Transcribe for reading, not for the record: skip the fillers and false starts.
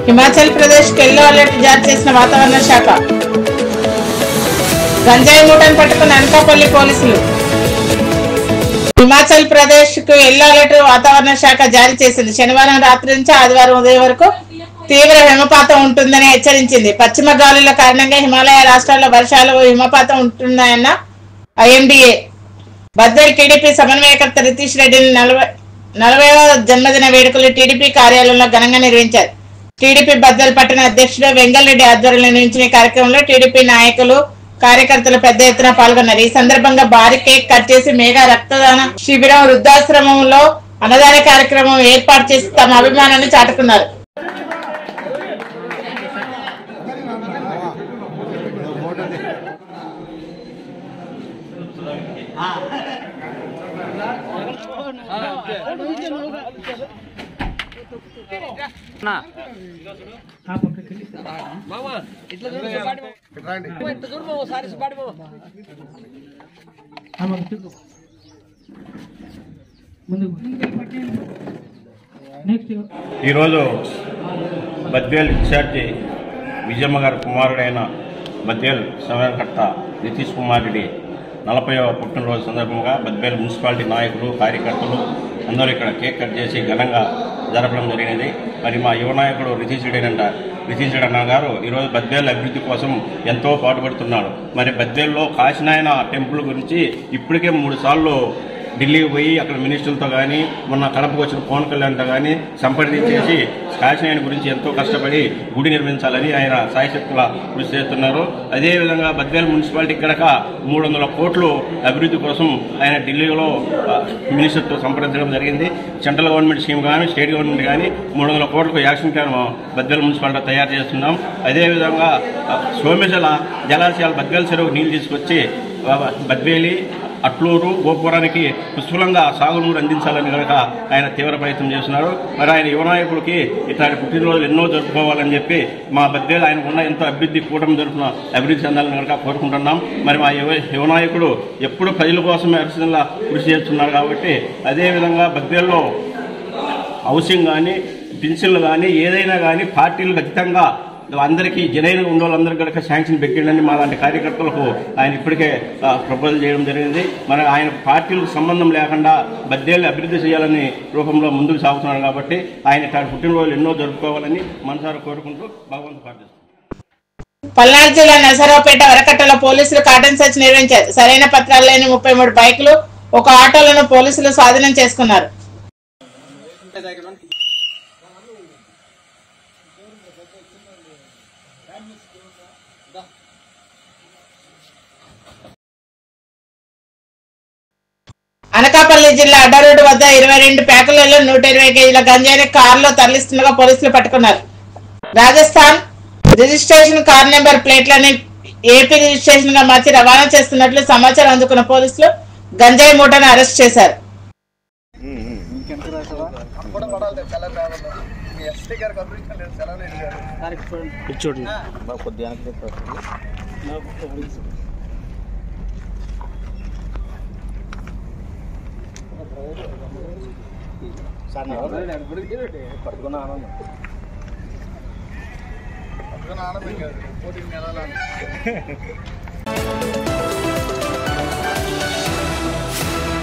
హిమాచల్ ప్రదేశ్ కు yellow alert జారీ చేసిన వాతావరణ శాఖ. గంజాయి మూటను పట్టుకున్న అనకాపల్లి పోలీసులు. హిమాచల్ ప్రదేశ్ కు ఎల్లో అలర్ట్ వాతావరణ శాఖ జారీ చేసింది. శనివారం రాత్రి నుంచి ఆదివారం ఉదయం వరకు తీవ్ర హిమపాతం ఉంటుందని హెచ్చరించింది. పశ్చిమ గాలుల కారణంగా హిమాలయ రాష్ట్రాల్లో వర్షాలు హిమపాతం ఉంటున్నాయన్న ఐఎండీఏ. బద్వేల్ టీడీపీ సమన్వయకర్త రితీష్ రెడ్డిని 40వ జన్మదిన వేడుకలు టీడీపీ కార్యాలయంలో ఘనంగా నిర్వహించారు. టీడీపీ బద్వేల్ పట్టణ అధ్యక్షుడు వెంగళరెడ్డి ఆధ్వర్యంలో నిర్వహించిన ఈ కార్యక్రమంలో టీడీపీ నాయకులు కార్యకర్తలు పెద్ద ఎత్తున పాల్గొన్నారు. ఈ సందర్భంగా భారీ కేక్ కట్ చేసి మెగా రక్తదాన శిబిరం, వృద్ధాశ్రమంలో అన్నదాన కార్యక్రమం ఏర్పాటు చేసి తమ అభిమానాన్ని చాటుకున్నారు. ఈరోజు బద్వేల్ ఇన్ఛార్జి విజయమ్మ గారి కుమారుడైన బద్వేల్ సమన్వయకర్త నితీష్ కుమార్ రెడ్డి 40వ పుట్టినరోజు సందర్భంగా బద్వేల్ మున్సిపాలిటీ నాయకులు, కార్యకర్తలు అందరూ ఇక్కడ కేక్ కట్ చేసి ఘనంగా జరపడం జరిగినది. మరి మా యువ నాయకుడు రితీష్ రెడ్డి అన్న గారు ఈరోజు బద్వేల్ అభివృద్ధి కోసం ఎంతో పాటుపడుతున్నాడు. మరి బద్వేల్లో కాశీనాయన టెంపుల్ గురించి ఇప్పటికే 3 సార్లు ఢిల్లీకి పోయి అక్కడ మినిస్టర్లతో కానీ, మొన్న కడపకు వచ్చిన పవన్ కళ్యాణ్తో కానీ సంప్రదించేసి కాశీనాయన గురించి ఎంతో కష్టపడి గుడి నిర్మించాలని ఆయన సాయశక్తుల కృషి చేస్తున్నారు. అదేవిధంగా బద్వేల్ మున్సిపాలిటీ కనుక 300 కోట్లు అభివృద్ధి కోసం ఆయన ఢిల్లీలో మినిస్టర్తో సంప్రదించడం జరిగింది. సెంట్రల్ గవర్నమెంట్ స్కీమ్ కానీ, స్టేట్ గవర్నమెంట్ కానీ 300 కోట్లకు యాక్షన్ ప్లాన్ బద్వేల్ మున్సిపాలిటీ తయారు చేస్తున్నాం. అదేవిధంగా సోమేశ్వర జలాశయాలు బద్వేల్ చెరువు నీళ్లు తీసుకొచ్చి బద్వేలి, అట్లూరు, గోపురానికి పుష్కలంగా సాగునీరు అందించాలని కనుక ఆయన తీవ్ర ప్రయత్నం చేస్తున్నారు. మరి ఆయన యువ నాయకుడికి ఇట్లాంటి పుట్టినరోజులు ఎన్నో జరుపుకోవాలని చెప్పి మా బద్వేలు ఆయనకున్న ఎంతో అభివృద్ధి కూటమి జరుపున అభివృద్ధి చెందాలని కనుక కోరుకుంటున్నాం. మరి మా యువ నాయకుడు ఎప్పుడు ప్రజల కోసమే అరిసినలా కృషి చేస్తున్నారు కాబట్టి అదేవిధంగా బద్వేల్లో హౌసింగ్ కానీ, పెన్షన్లు కానీ, ఏదైనా కానీ పార్టీలకు అతీతంగా అందరికీ జనైన ఉన్న వాళ్ళందరికీ కనుక శాంక్షన్ పెట్టిండని మా లాంటి కార్యకర్తలకు ఆయన ఇప్పటికే ప్రపోజల్ చేయడం జరిగింది. మరి ఆయన పార్టీలకు సంబంధం లేకుండా బద్వేలు అభివృద్ధి చేయాలని రూపంలో ముందుకు సాగుతున్నారు కాబట్టి ఆయన ఇట్లాంటి పుట్టినరోజులు ఎన్నో జరుపుకోవాలని మనసారా కోరుకుంటూ భగవంతుడు ప్రార్థిస్తున్నాం. పల్నాడు జిల్లా నరసరావుపేట వరకట్టలో పోలీసులు కార్డన్ సెర్చ్ నిర్వహించారు. సరైన పత్రాలు లేని 33 బైకులు, ఒక ఆటోలను పోలీసులు స్వాధీనం చేసుకున్నారు. అనకాపల్లి జిల్లా అడ్డరోడ్డు వద్ద 22 ప్యాకులలో 120 కేజీల గంజాయిని కారులో తరలిస్తుండగా పోలీసులు పట్టుకున్నారు. రాజస్థాన్ రిజిస్ట్రేషన్ కార్ నెంబర్ ప్లేట్లని ఏపీ రిజిస్ట్రేషన్ గా మార్చి రవాణా చేస్తున్నట్లు సమాచారం అందుకున్న పోలీసులు గంజాయి మూటను అరెస్ట్ చేశారు. పట్టుకున్న ఆనందం కాదు, పోటీ